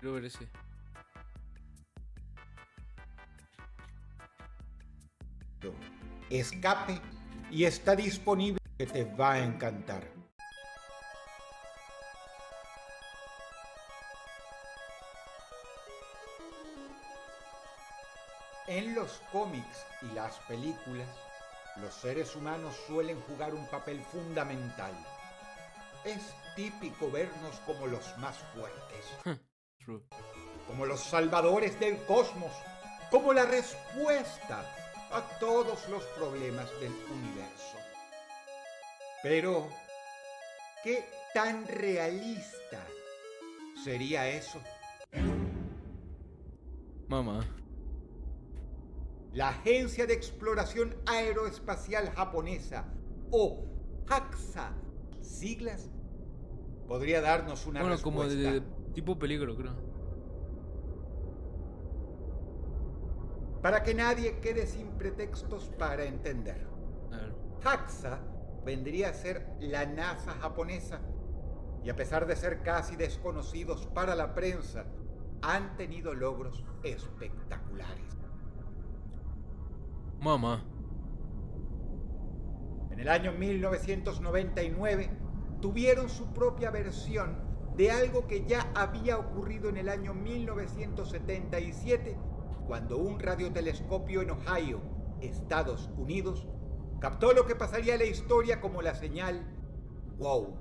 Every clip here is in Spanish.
Quiero ver ese. Escape y está disponible, que te va a encantar. En los cómics y las películas, los seres humanos suelen jugar un papel fundamental. Es típico vernos como los más fuertes, True. como los salvadores del cosmos, como la respuesta a todos los problemas del universo. Pero, ¿qué tan realista sería eso? Mamá. La Agencia de Exploración Aeroespacial Japonesa, o JAXA, siglas, podría darnos una Bueno, como respuesta. de tipo peligro, creo. Para que nadie quede sin pretextos para entender. Claro. JAXA vendría a ser la NASA japonesa, y a pesar de ser casi desconocidos para la prensa, han tenido logros espectaculares. Mamá. En el año 1999 tuvieron su propia versión de algo que ya había ocurrido en el año 1977, cuando un radiotelescopio en Ohio, Estados Unidos, captó lo que pasaría a la historia como la señal WOW.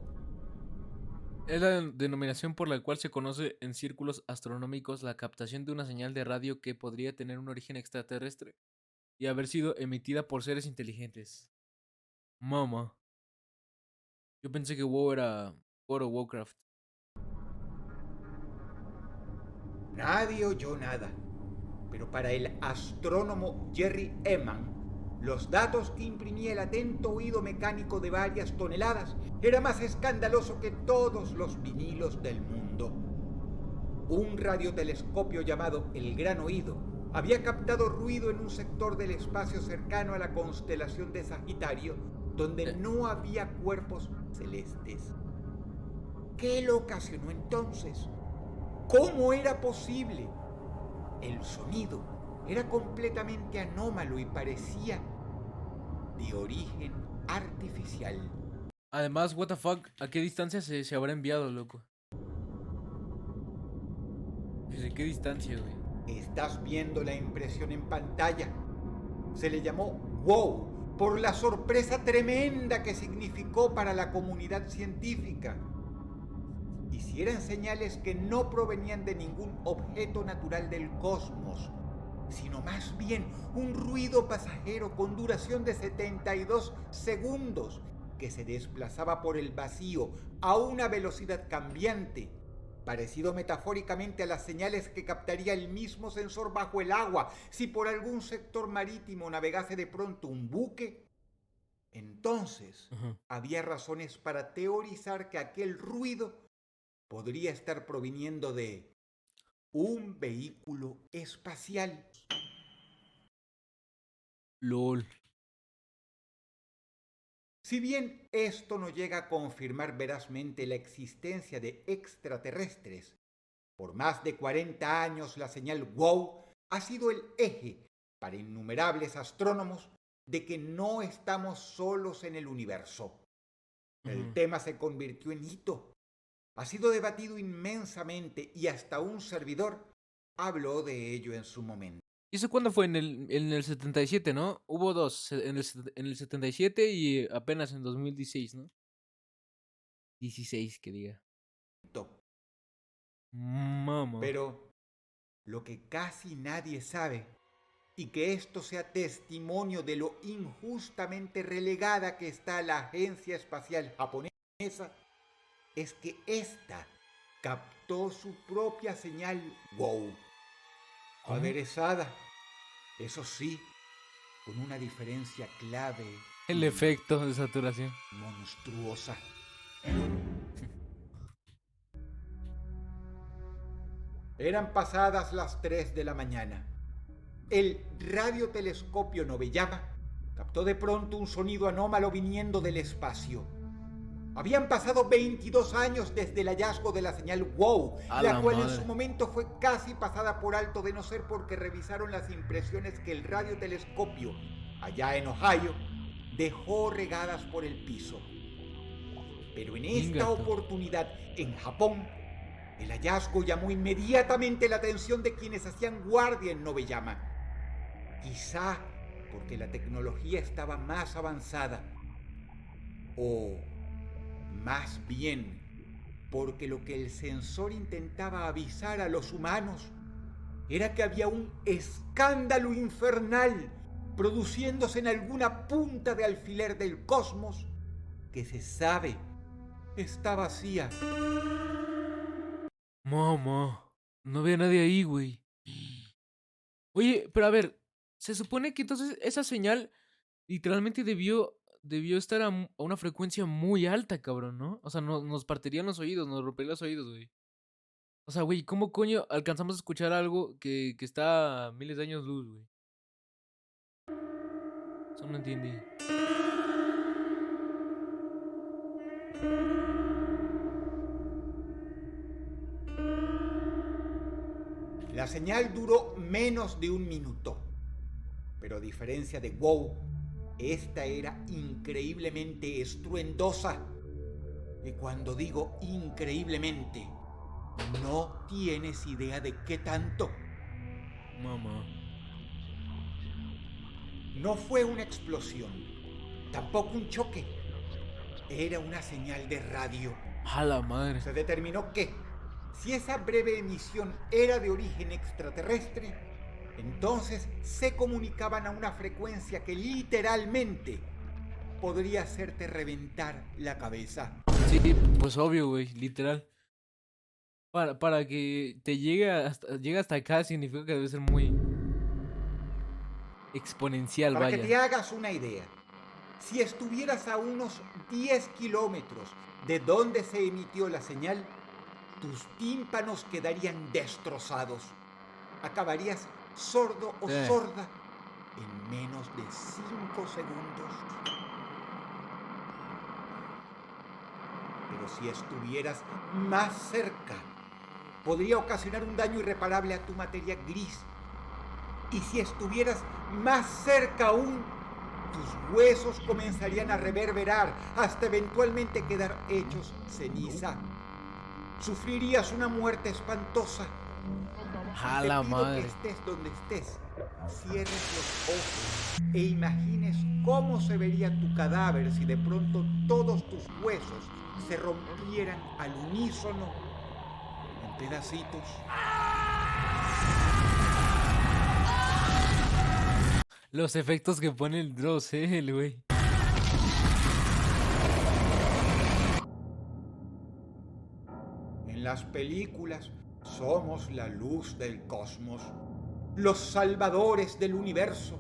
Es la denominación por la cual se conoce en círculos astronómicos la captación de una señal de radio que podría tener un origen extraterrestre y haber sido emitida por seres inteligentes. Mamá. Yo pensé que WoW era World of Warcraft. Nadie oyó nada, pero para el astrónomo Jerry Eman, los datos que imprimía el atento oído mecánico de varias toneladas era más escandaloso que todos los vinilos del mundo. Un radiotelescopio llamado el Gran Oído había captado ruido en un sector del espacio cercano a la constelación de Sagitario, donde no había cuerpos celestes. ¿Qué lo ocasionó entonces? ¿Cómo era posible? El sonido era completamente anómalo y parecía de origen artificial. Además, what the fuck, ¿a qué distancia se habrá enviado, loco? ¿Desde qué distancia, güey? Estás viendo la impresión en pantalla. Se le llamó WOW por la sorpresa tremenda que significó para la comunidad científica. Y si eran señales que no provenían de ningún objeto natural del cosmos, sino más bien un ruido pasajero con duración de 72 segundos que se desplazaba por el vacío a una velocidad cambiante, parecido metafóricamente a las señales que captaría el mismo sensor bajo el agua si por algún sector marítimo navegase de pronto un buque. Entonces, Ajá. había razones para teorizar que aquel ruido podría estar proviniendo de un vehículo espacial. LOL. Si bien esto no llega a confirmar verazmente la existencia de extraterrestres, por más de 40 años la señal WOW ha sido el eje para innumerables astrónomos de que no estamos solos en el universo. El tema se convirtió en hito. Ha sido debatido inmensamente y hasta un servidor habló de ello en su momento. ¿Y eso cuándo fue? En el 77, ¿no? Hubo dos, en el 77 y apenas en 2016, ¿no? 16, que diga. Mamá. Pero lo que casi nadie sabe, y que esto sea testimonio de lo injustamente relegada que está la Agencia Espacial Japonesa, es que ésta captó su propia señal WOW, ¿Cómo? aderezada, eso sí, con una diferencia clave El y efecto de saturación. monstruosa. Eran pasadas las 3 de la mañana. El radiotelescopio Noveyama captó de pronto un sonido anómalo viniendo del espacio. Habían pasado 22 años desde el hallazgo de la señal WOW, A la la cual en madre. su momento fue casi pasada por alto de no ser porque revisaron las impresiones que el radiotelescopio, allá en Ohio, dejó regadas por el piso. Pero en esta Ingato. oportunidad, en Japón, el hallazgo llamó inmediatamente la atención de quienes hacían guardia en Nobeyama. Quizá porque la tecnología estaba más avanzada, o más bien porque lo que el sensor intentaba avisar a los humanos era que había un escándalo infernal produciéndose en alguna punta de alfiler del cosmos que se sabe está vacía. Mamá. No había nadie ahí, güey. Oye, pero a ver, se supone que entonces esa señal literalmente debió estar a una frecuencia muy alta, cabrón, ¿no? O sea, nos partirían los oídos, nos romperían los oídos, güey. O sea, güey, ¿cómo coño alcanzamos a escuchar algo que está a miles de años luz, güey? Eso no entendí. La señal duró menos de un minuto, pero a diferencia de WOW, esta era increíblemente estruendosa. Y cuando digo increíblemente, no tienes idea de qué tanto. Mamá. No fue una explosión, tampoco un choque. Era una señal de radio. A la madre. Se determinó que, si esa breve emisión era de origen extraterrestre, entonces se comunicaban a una frecuencia que literalmente podría hacerte reventar la cabeza. Sí, pues obvio, güey, literal. Para que te llegue hasta acá significa que debe ser muy exponencial, Para que vaya. te hagas una idea, si estuvieras a unos 10 kilómetros de donde se emitió la señal, tus tímpanos quedarían destrozados. Acabarías sordo o Sí. sorda en menos de 5 segundos. Pero si estuvieras más cerca, podría ocasionar un daño irreparable a tu materia gris. Y si estuvieras más cerca aún, tus huesos comenzarían a reverberar hasta eventualmente quedar hechos ceniza. Sufrirías una muerte espantosa. A Te la pido madre. que estés donde estés, cierres los ojos e imagines cómo se vería tu cadáver si de pronto todos tus huesos se rompieran al unísono en pedacitos. Los efectos que pone el Drossel, güey. En las películas somos la luz del cosmos, los salvadores del universo,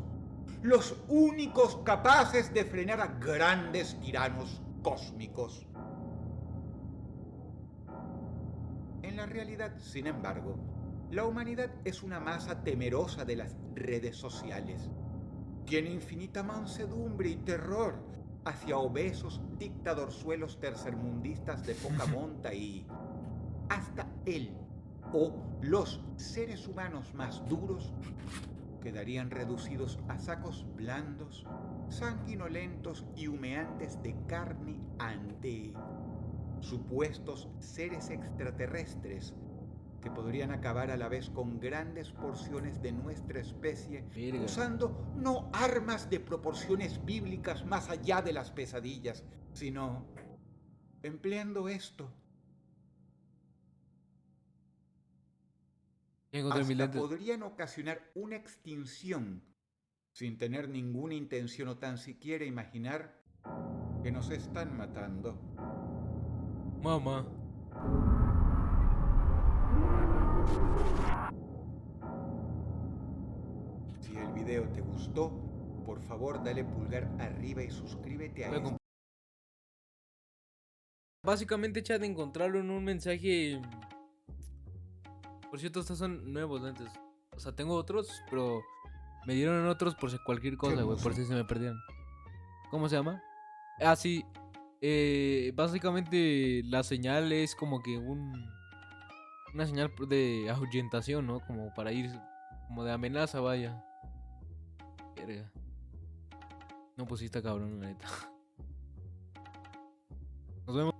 los únicos capaces de frenar a grandes tiranos cósmicos. En la realidad, sin embargo, la humanidad es una masa temerosa de las redes sociales. Tiene infinita mansedumbre y terror hacia obesos dictadorzuelos tercermundistas de poca monta y hasta él o los seres humanos más duros quedarían reducidos a sacos blandos, sanguinolentos y humeantes de carne ante supuestos seres extraterrestres que podrían acabar a la vez con grandes porciones de nuestra especie, Verga. usando no armas de proporciones bíblicas más allá de las pesadillas, sino empleando esto. Encontré mis Hasta lentes. podrían ocasionar una extinción sin tener ninguna intención o tan siquiera imaginar que nos están matando. Mamá. Si el video te gustó, por favor dale pulgar arriba y suscríbete a este. Básicamente, chat, encontraron un mensaje. Por cierto, estos son nuevos lentes. O sea, tengo otros, pero me dieron otros por si cualquier cosa, güey. Por si se me perdieron. ¿Cómo se llama? Ah, sí. Básicamente la señal es como que una señal de ahuyentación, ¿no? Como para ir, como de amenaza, vaya. Verga. No, pues sí está cabrón, la neta. Nos vemos.